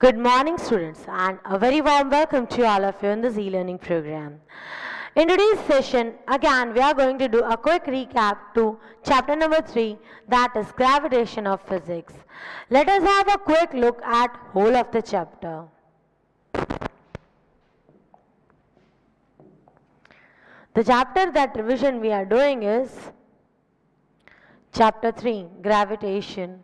Good morning, students, and a very warm welcome to all of you in this e-learning program. In today's session, again, we are going to do a quick recap to chapter number 3, that is gravitation of physics. Let us have a quick look at whole of the chapter. The chapter that revision we are doing is chapter 3, gravitation.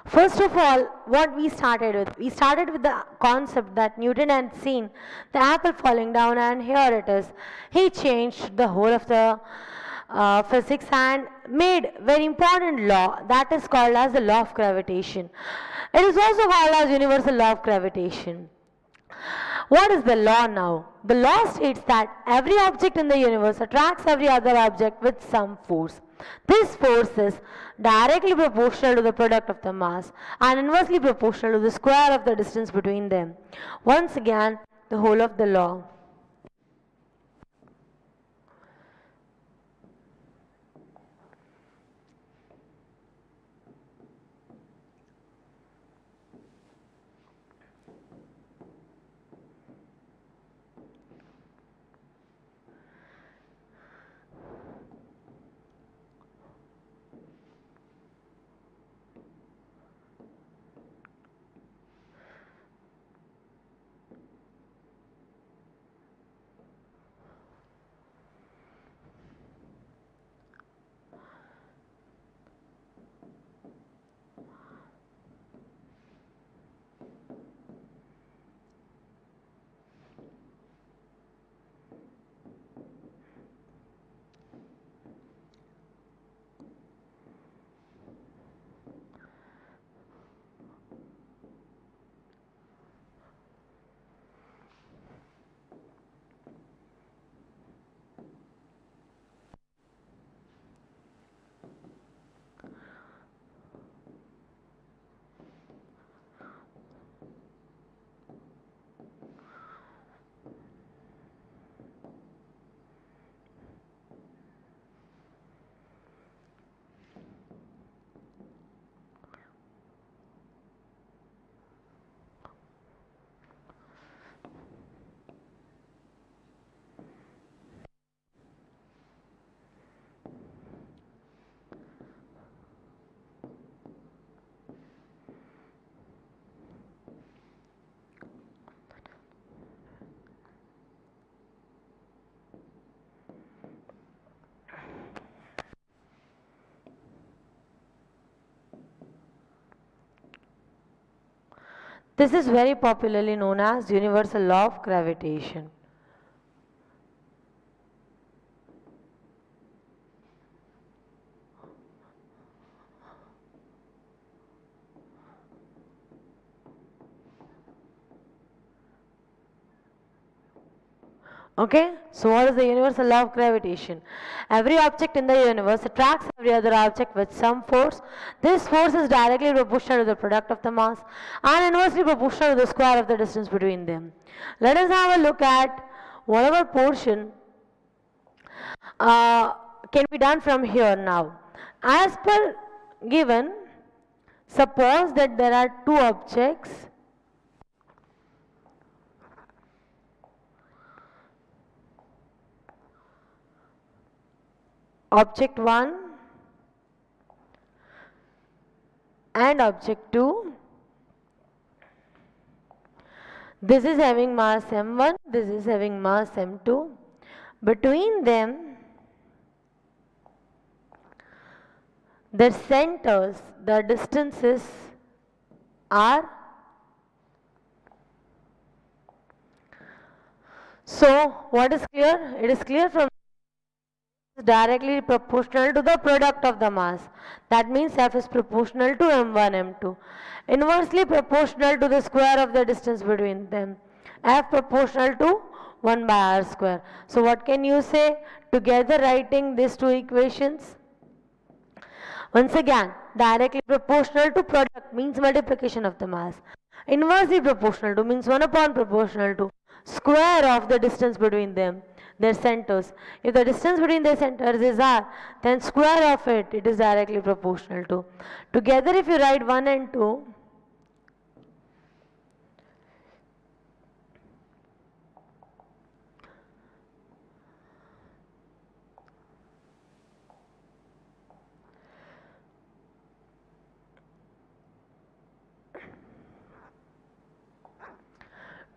First of all, what we started with the concept that Newton had seen the apple falling down, and here it is. He changed the whole of the physics and made very important law that is called as the law of gravitation. It is also called as universal law of gravitation. What is the law now? The law states that every object in the universe attracts every other object with some force. This force is directly proportional to the product of the mass and inversely proportional to the square of the distance between them. Once again, the whole of the law. This is very popularly known as universal law of gravitation. Okay, so what is the universal law of gravitation? Every object in the universe attracts every other object with some force. This force is directly proportional to the product of the mass and inversely proportional to the square of the distance between them. Let us have a look at whatever portion can be done from here now. As per given, suppose that there are two objects. Object 1 and object 2. This is having mass m1, this is having mass m2. Between them, their centers, the distances are. So, what is clear? It is clear from directly proportional to the product of the mass. That means F is proportional to m1, m2. Inversely proportional to the square of the distance between them. F proportional to 1 by r square. So what can you say together writing these two equations? Once again, directly proportional to product means multiplication of the mass. Inversely proportional to means 1 upon proportional to square of the distance between them, their centers. If the distance between their centers is r, then square of it is directly proportional to. Together if you write 1 and 2,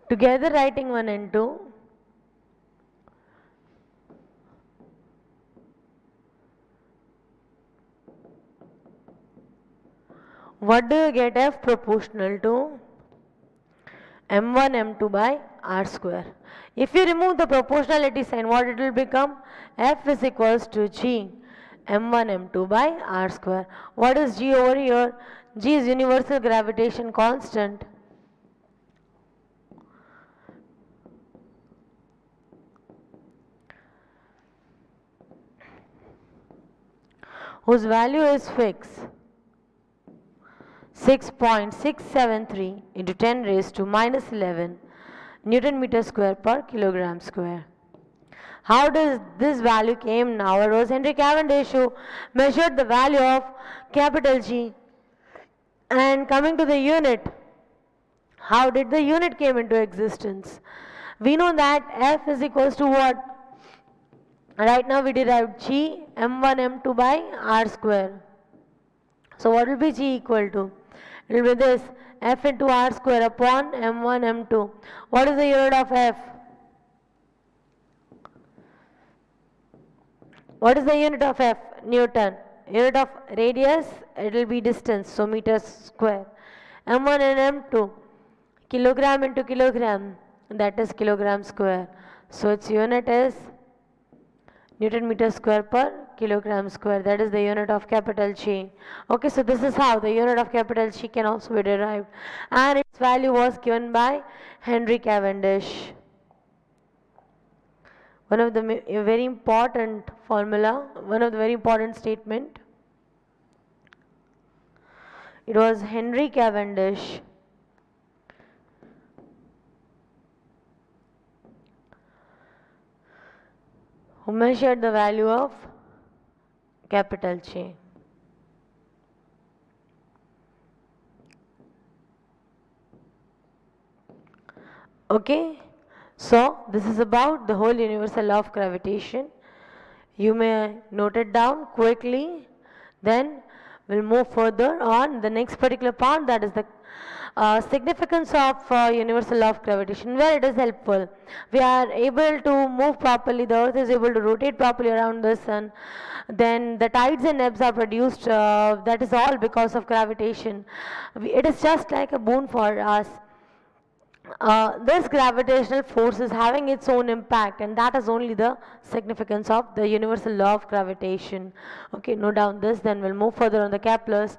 together writing 1 and 2, what do you get? F proportional to m1 m2 by r square. If you remove the proportionality sign, what it will become? F is equals to g m1 m2 by r square. What is g over here? G is universal gravitation constant, whose value is fixed 6.673 into 10 raised to minus 11 Newton meter square per kilogram square. How does this value came now? It was Henry Cavendish who measured the value of capital G, and coming to the unit, how did the unit came into existence? We know that F is equals to what? Right now we derived G m1 m2 by r square. So what will be G equal to? It will be this F into r square upon m1 m2. What is the unit of F? What is the unit of F? Newton. Unit of radius, it will be distance, so meters square. M1 and M2, kilogram into kilogram, that is kilogram square. So its unit is Newton meter square per kilogram square, that is the unit of capital G. Okay, so this is how the unit of capital G can also be derived, and its value was given by Henry Cavendish. One of the very important formula, one of the very important statement. It was Henry Cavendish who measured the value of capital G. Okay, so this is about the whole universal law of gravitation. You may note it down quickly, then we'll move further on the next particular part, that is the significance of universal law of gravitation, where it is helpful. We are able to move properly, the earth is able to rotate properly around the sun, then the tides and ebbs are produced, that is all because of gravitation. It is just like a boon for us. This gravitational force is having its own impact, and that is only the significance of the universal law of gravitation. Okay, note down this, then we'll move further on the Kepler's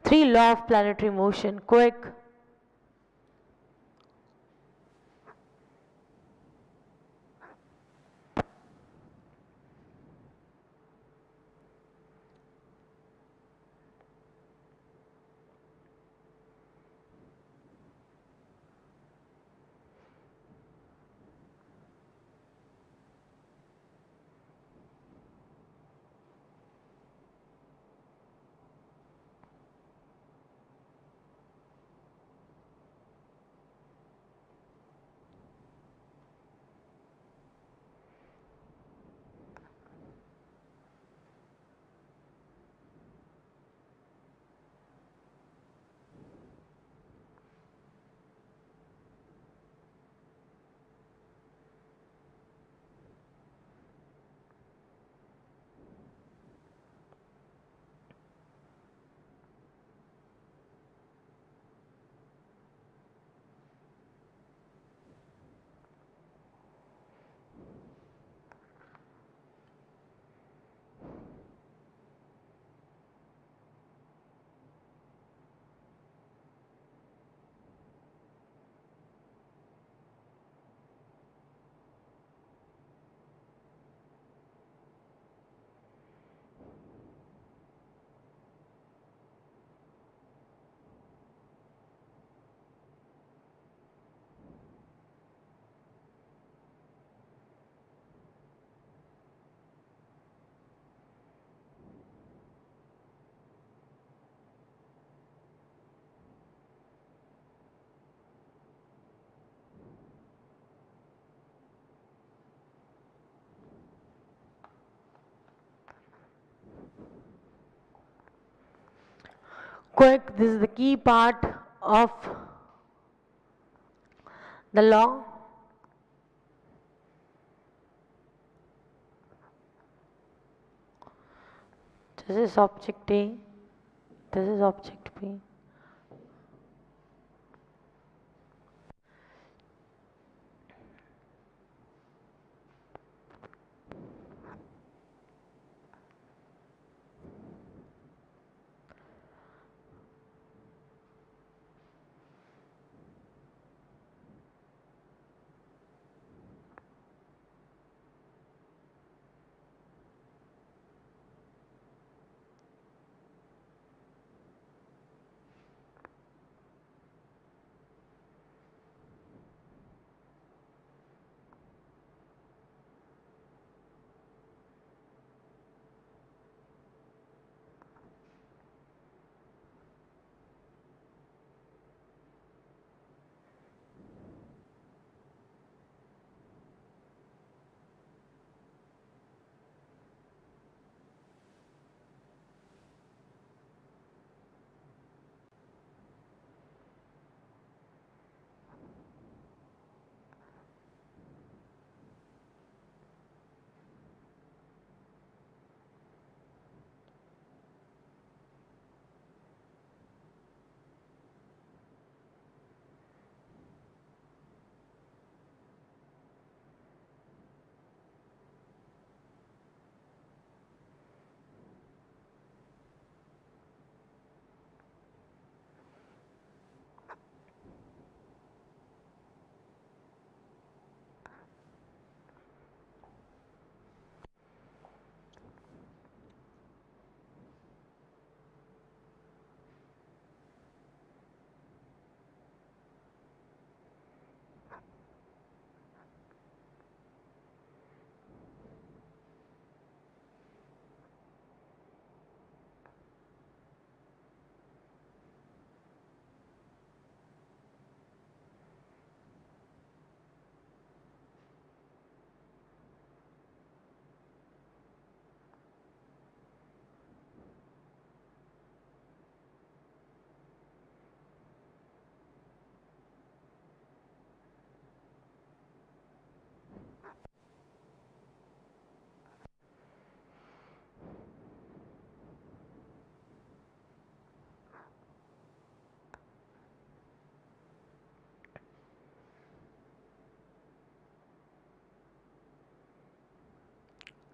3 law of planetary motion. Quick. Quick, this is the key part of the law. This is object A, this is object B.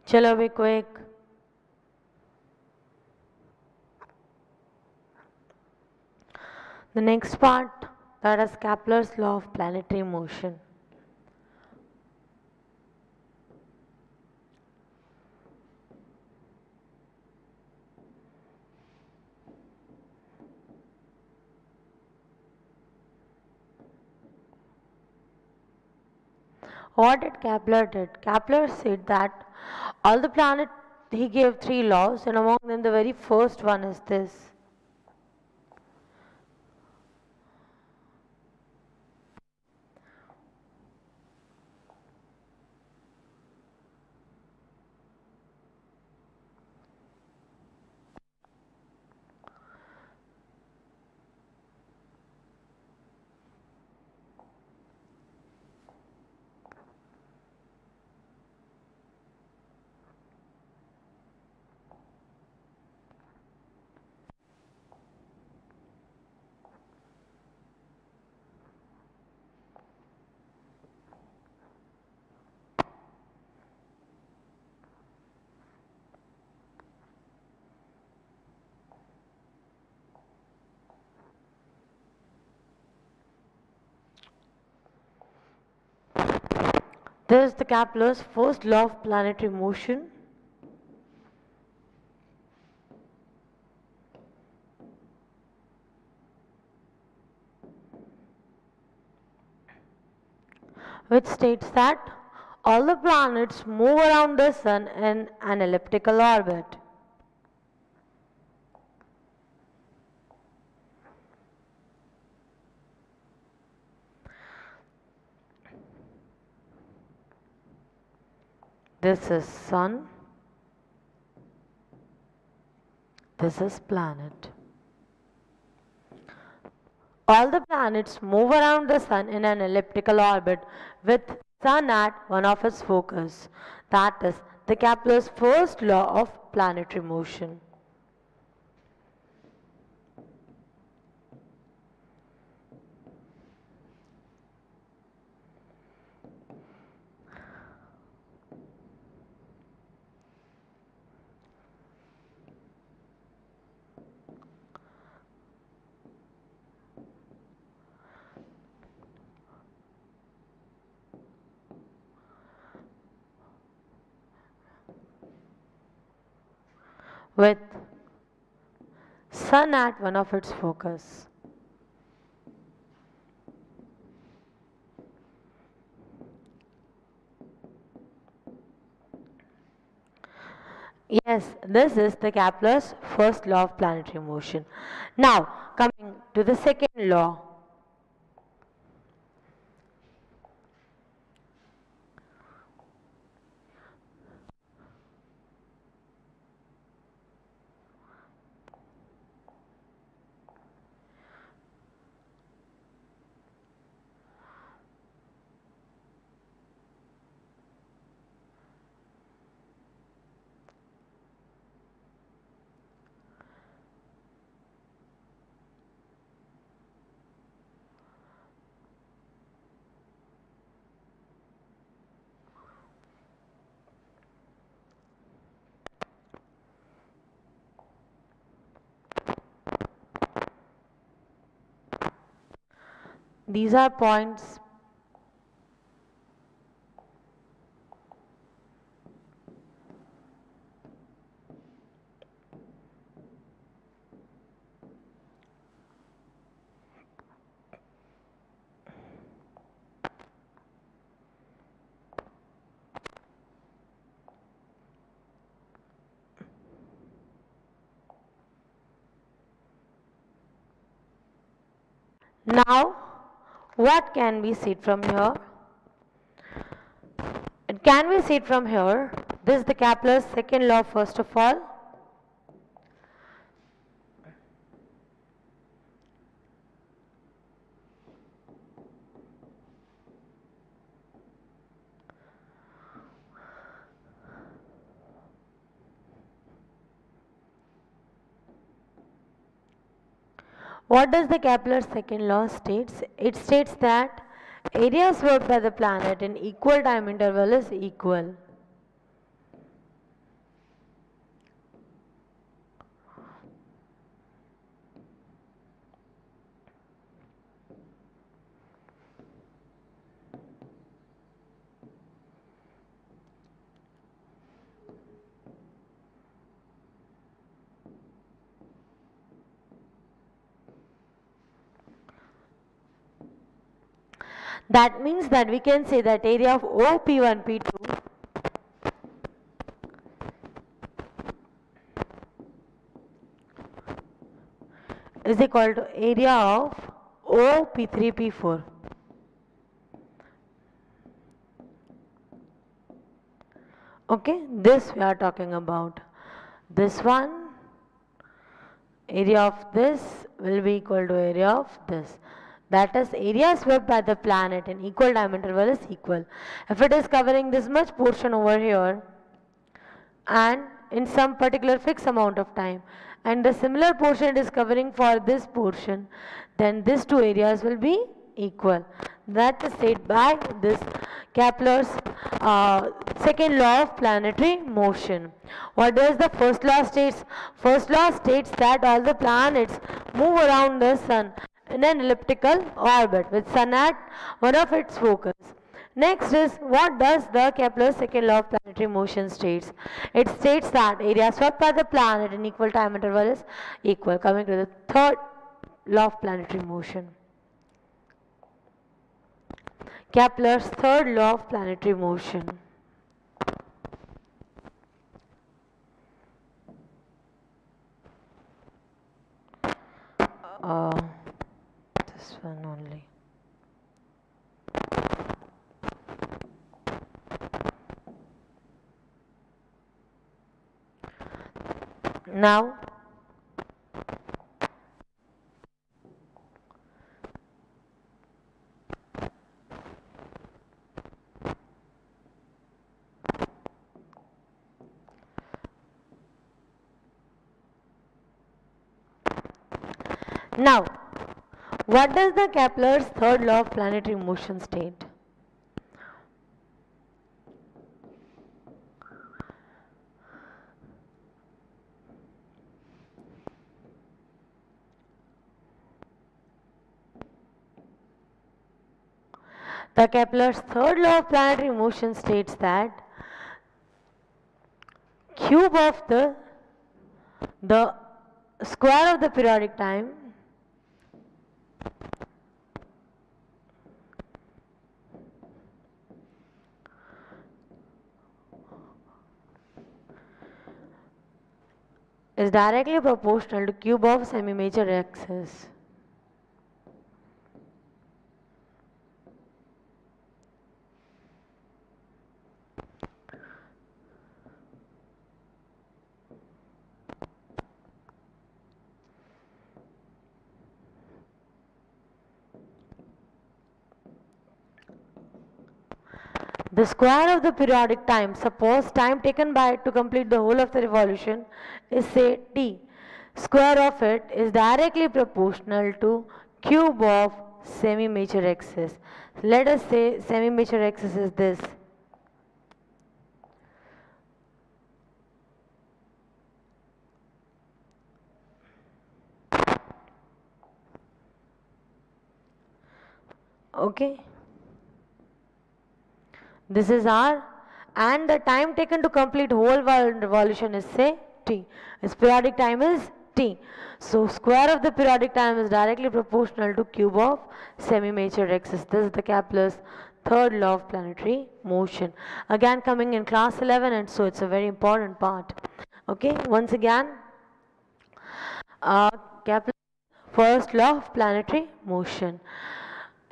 Chalo be quick. The next part, that is Kepler's law of planetary motion. What did Kepler did? Kepler said that all the planets, he gave three laws, and among them the very first one is this. This is the Kepler's first law of planetary motion. Which states that all the planets move around the sun in an elliptical orbit. This is sun, this is planet. All the planets move around the sun in an elliptical orbit with sun at one of its focus. That is the Kepler's first law of planetary motion. With sun at one of its focus. Yes, this is the Kepler's first law of planetary motion. Now, coming to the second law. These are points. Now, what can we see from here? It can we see from here? This is the Kepler's second law first of all. What does the Kepler's second law states? It states that area swept by the planet in equal time interval is equal. That means that we can say that area of OP1, P2 is equal to area of OP3, P4. Okay, this we are talking about. This one, area of this will be equal to area of this. That is, area swept by the planet in equal time interval is equal. If it is covering this much portion over here and in some particular fixed amount of time, and the similar portion it is covering for this portion, then these two areas will be equal. That is said by this Kepler's second law of planetary motion. What does the first law states? First law states that all the planets move around the sun in an elliptical orbit with sun at one of its focus. Next is, what does the Kepler's second law of planetary motion states? It states that area swept by the planet in equal time interval is equal. Coming to the third law of planetary motion. Kepler's third law of planetary motion. This one only. Now, Now, what does the Kepler's third law of planetary motion state? The Kepler's third law of planetary motion states that cube of the square of the periodic time is directly proportional to cube of semi-major axis. The square of the periodic time, suppose time taken by to complete the whole of the revolution is say t. Square of it is directly proportional to cube of semi-major axis. Let us say semi-major axis is this. Okay. This is R, and the time taken to complete whole revolution is say t. Its periodic time is t. So square of the periodic time is directly proportional to cube of semi-major axis. This is the Kepler's third law of planetary motion. Again coming in class 11, and so it's a very important part. Okay, once again, Kepler's first law of planetary motion.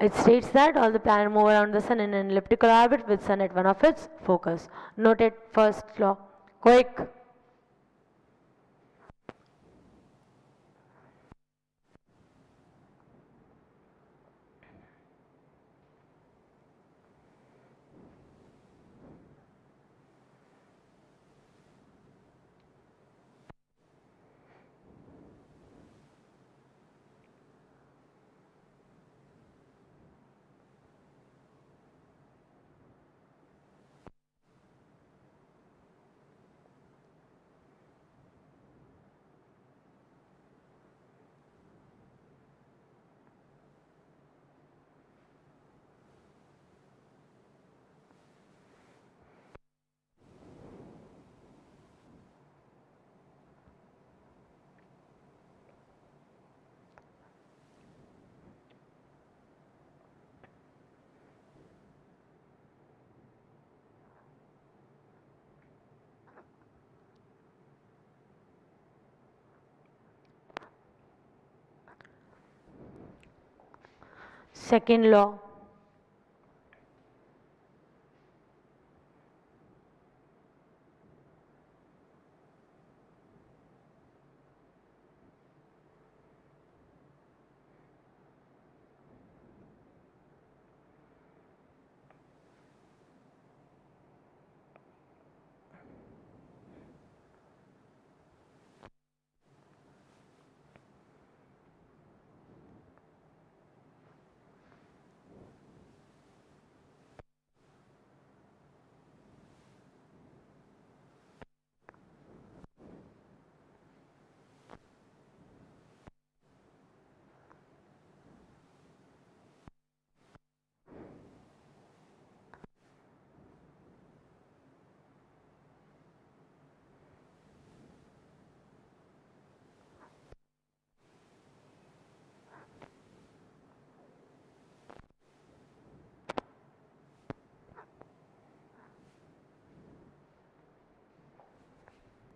It states that all the planets move around the sun in an elliptical orbit with sun at one of its focus. Note it, first law. Quick. Second law.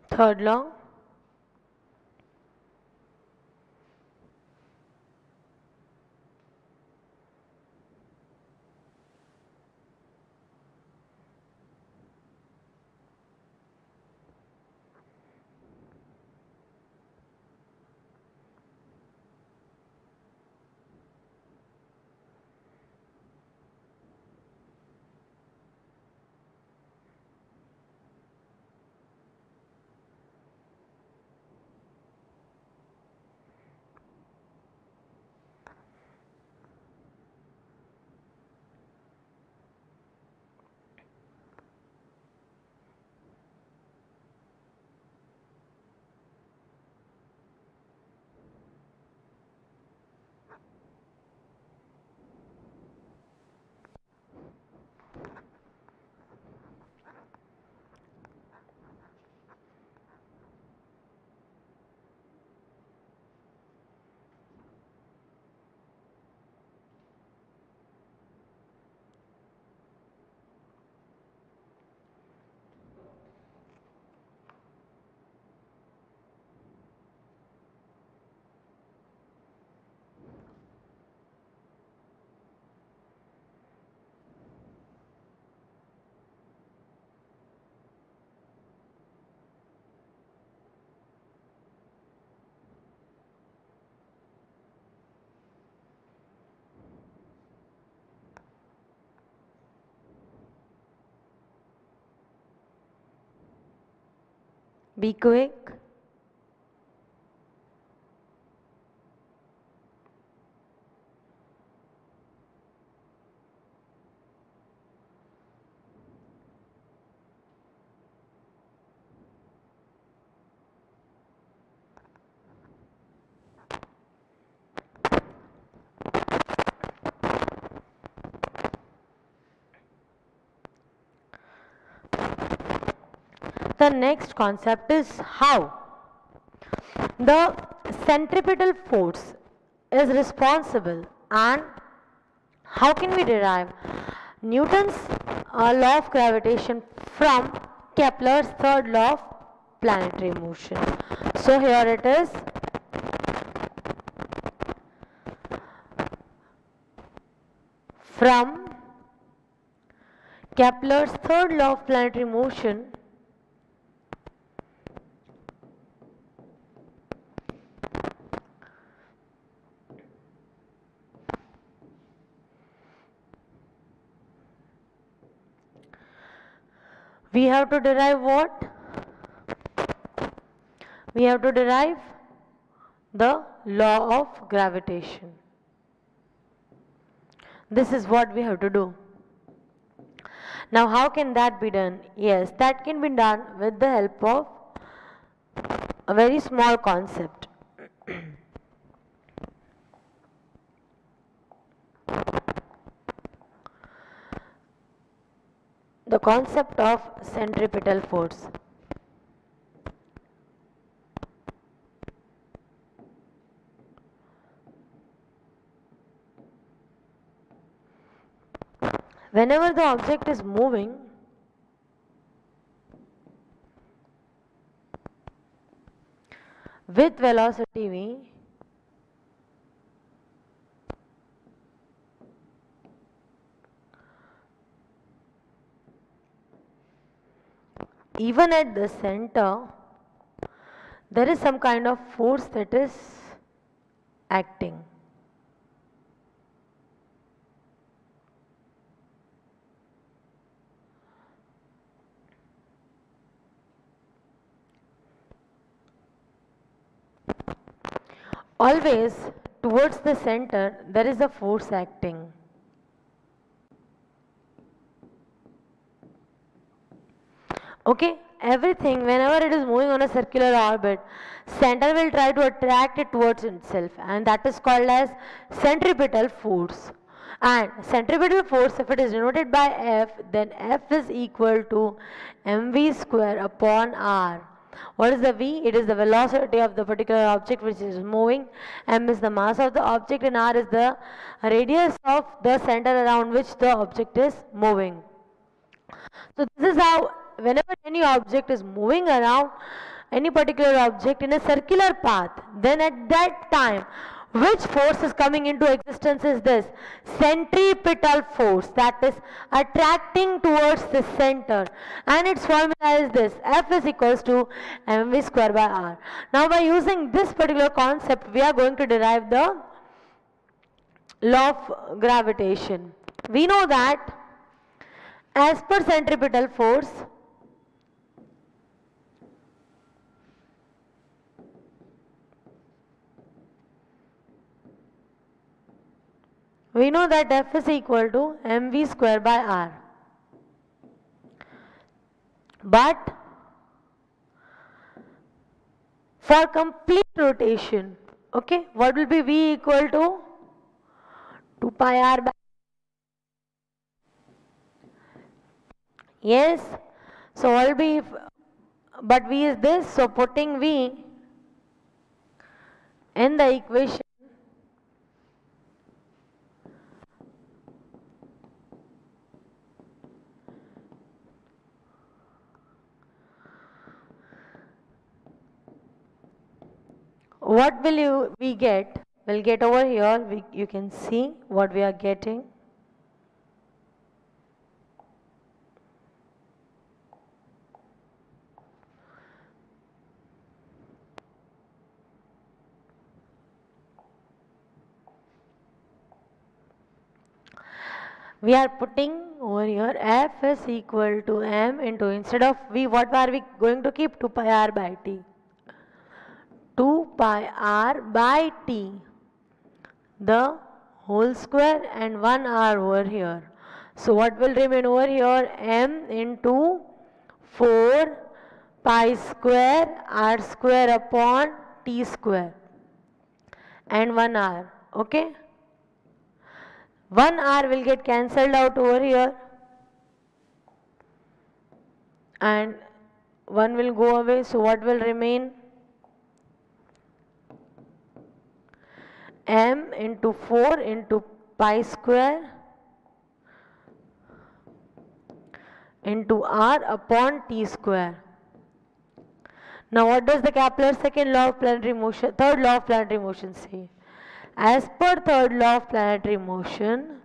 Third law. Be quick. The next concept is how the centripetal force is responsible, and how can we derive Newton's law of gravitation from Kepler's third law of planetary motion. So here it is. From Kepler's third law of planetary motion, we have to derive what? We have to derive the law of gravitation. This is what we have to do. Now how can that be done? Yes, that can be done with the help of a very small concept. The concept of centripetal force. Whenever the object is moving, with velocity v, even at the center, there is some kind of force that is acting. Always towards the center there is a force acting. Okay, everything whenever it is moving on a circular orbit, center will try to attract it towards itself, and that is called as centripetal force. And centripetal force, if it is denoted by F, then F is equal to mv square upon r. What is the v? It is the velocity of the particular object which is moving. M is the mass of the object and r is the radius of the center around which the object is moving. So this is how whenever any object is moving around any particular object in a circular path, then at that time which force is coming into existence is this centripetal force, that is attracting towards the center, and its formula is this: F is equals to mv square by r. Now by using this particular concept we are going to derive the law of gravitation. We know that as per centripetal force, we know that F is equal to mv square by r. But for complete rotation, okay, what will be v equal to 2 pi r by. Yes, so what will be, but v is this, so putting v in the equation, what will we get? We'll get over here, you can see what we are getting. We are putting over here f is equal to m into, instead of v, what are we going to keep? 2 pi r by t. 2 pi r by t, the whole square, and 1 r over here. So what will remain over here? M into 4 pi square r square upon t square and 1 r. Okay. 1 r will get cancelled out over here and 1 will go away. So what will remain? M into 4 into pi square into r upon t square. Now what does the Kepler's second law of planetary motion, third law of planetary motion say? As per third law of planetary motion,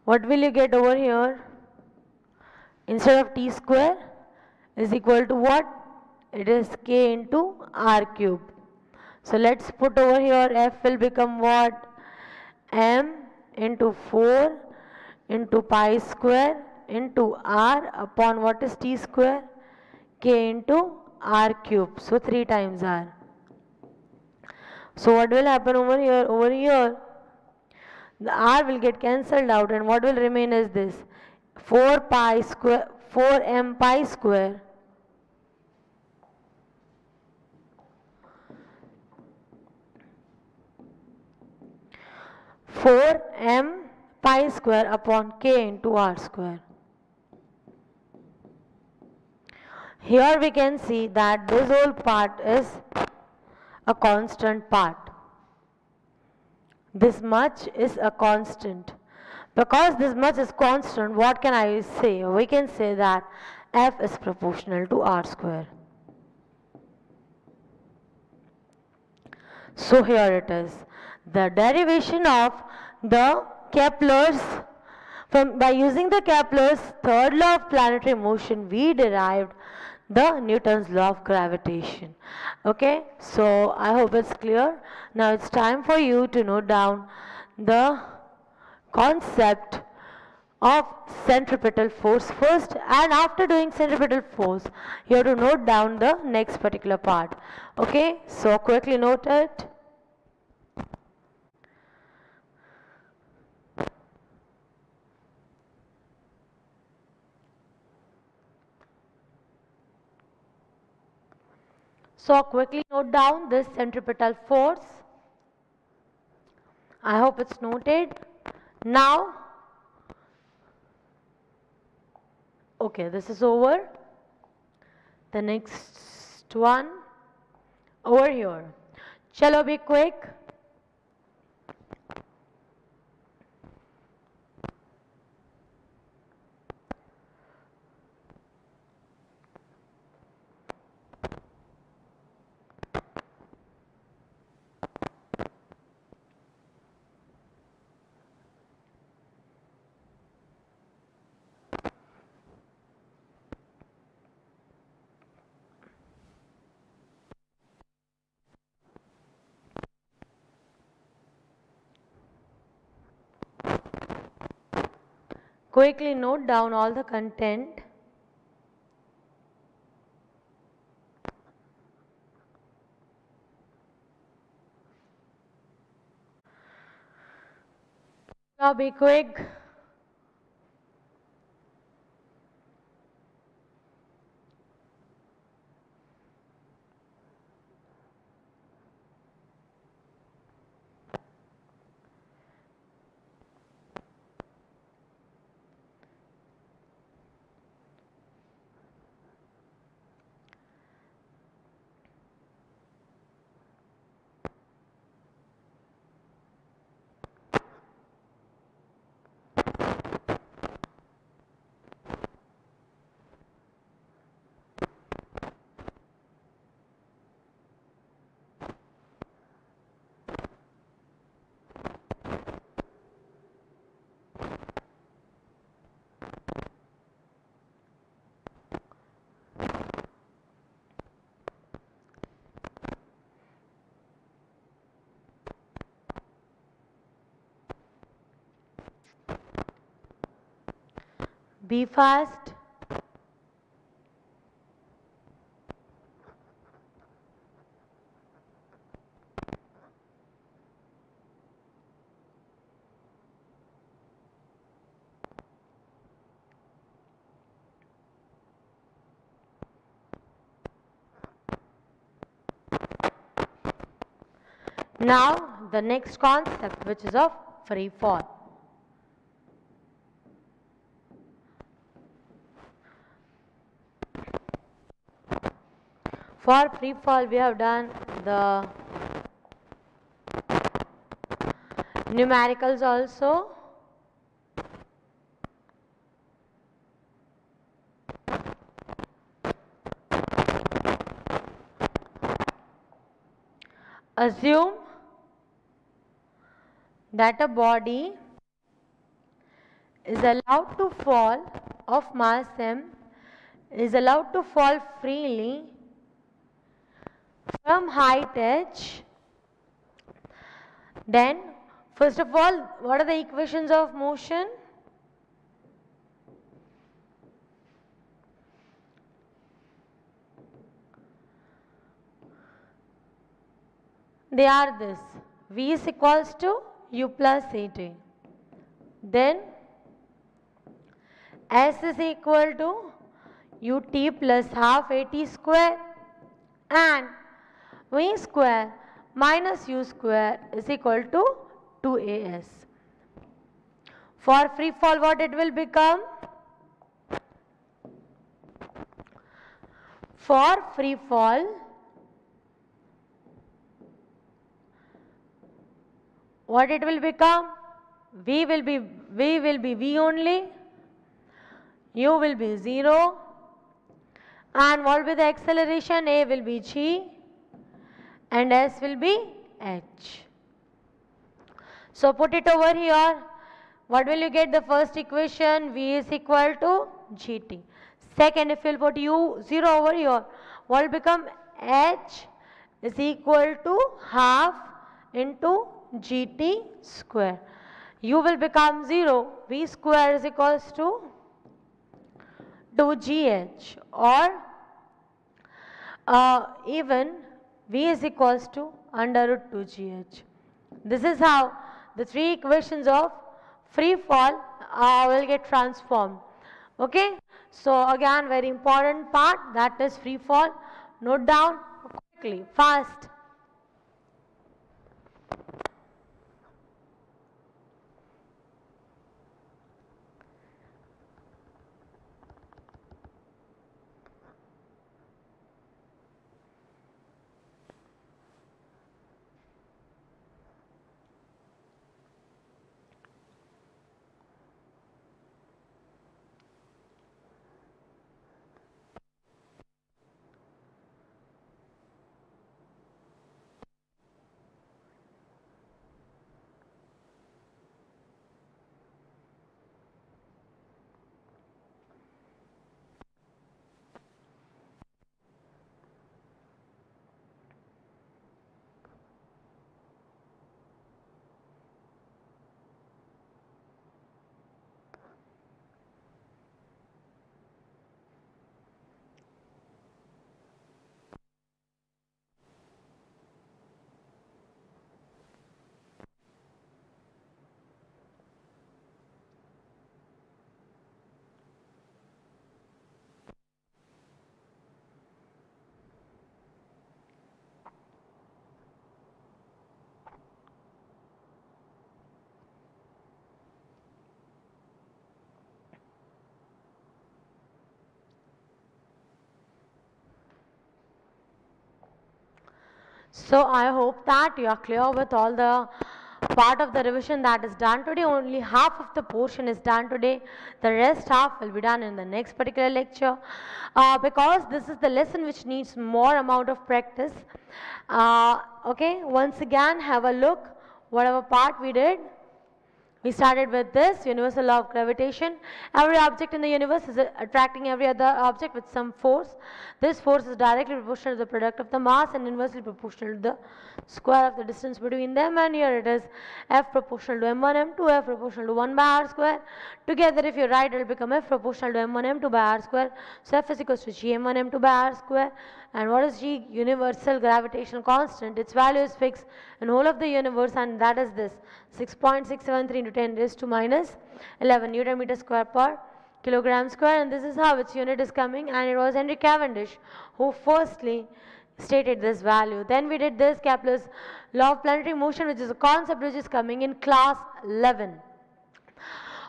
what will you get over here? Instead of t square is equal to what? It is k into r cube. So let's put over here f will become what? M into 4 into pi square into r upon what is t square? K into r cube. So 3 times r. So what will happen over here? Over here the r will get cancelled out and what will remain is this 4 pi square, 4m pi square pi square upon k into r square. Here we can see that this whole part is a constant part. This much is a constant. Because this much is constant, what can I say? We can say that f is proportional to r square. So here it is. The derivation of the Kepler's, by using the Kepler's third law of planetary motion, we derived the Newton's law of gravitation. Okay, so I hope it's clear. Now it's time for you to note down the concept of centripetal force first, and after doing centripetal force you have to note down the next particular part. Okay, so quickly note it. So quickly note down this centripetal force. I hope it's noted. Now, okay, this is over. The next one over here. Chalo, be quick. Quickly note down all the content. Now be quick. Be fast. Now the next concept, which is of free fall. For free fall, we have done the numericals also. Assume that a body is allowed to fall of mass m, is allowed to fall freely from height h. Then first of all, what are the equations of motion? They are this: V is equals to U plus At. Then S is equal to Ut plus half At square, and V square minus U square is equal to 2As. For free fall, what it will become? For free fall, what it will become? V will be V only, U will be 0, and what will be the acceleration? A will be g and S will be h. So put it over here. What will you get? The first equation, V is equal to gt. Second, if you will put U 0 over here, what will become? H is equal to half into gt square. U will become 0, V square is equals to 2gh, or even V is equals to under root 2gh. This is how the three equations of free fall will get transformed. Okay. So again, very important part, that is free fall. Note down quickly, fast. So I hope that you are clear with all the part of the revision that is done today. Only half of the portion is done today. The rest half will be done in the next particular lecture, because this is the lesson which needs more amount of practice. Okay, once again have a look whatever part we did. We started with this universal law of gravitation. Every object in the universe is attracting every other object with some force. This force is directly proportional to the product of the mass and inversely proportional to the square of the distance between them. And here it is F proportional to m1 m2, F proportional to 1 by r square. Together if you write, it will become F proportional to m1 m2 by r square. So F is equals to g m1 m2 by r square. And what is g? Universal gravitational constant. Its value is fixed in whole of the universe, and that is this 6.673 into 10 raised to minus 11 Newton meter square per kilogram square. And this is how its unit is coming, and it was Henry Cavendish who firstly stated this value. Then we did this Kepler's law of planetary motion, which is a concept which is coming in class 11,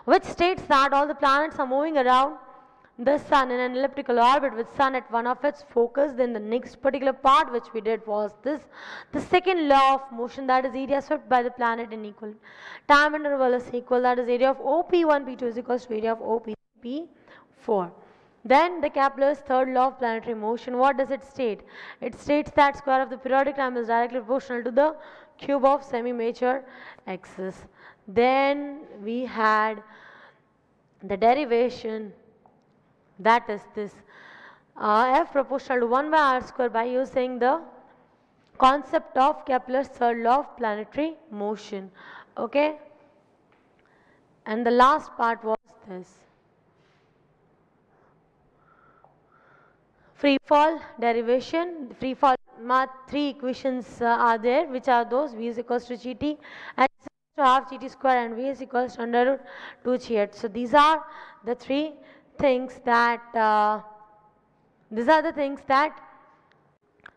which states that all the planets are moving around the sun in an elliptical orbit with sun at one of its focus. Then the next particular part which we did was this, the second law of motion, that is area swept by the planet in equal time interval is equal, that is area of OP1 P2 is equals to area of OP P4. Then the Kepler's third law of planetary motion, what does it state? It states that square of the periodic time is directly proportional to the cube of semi-major axis. Then we had the derivation, that is this F proportional to 1 by r square by using the concept of Kepler's third law of planetary motion. Okay, and the last part was this free fall derivation. Free fall math, three equations are there, which are those: v is equals to gt and to half gt square and v is equals to under root 2 gt. So these are the three things that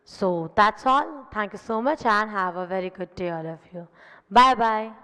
so that's all. Thank you so much and have a very good day all of you. Bye bye.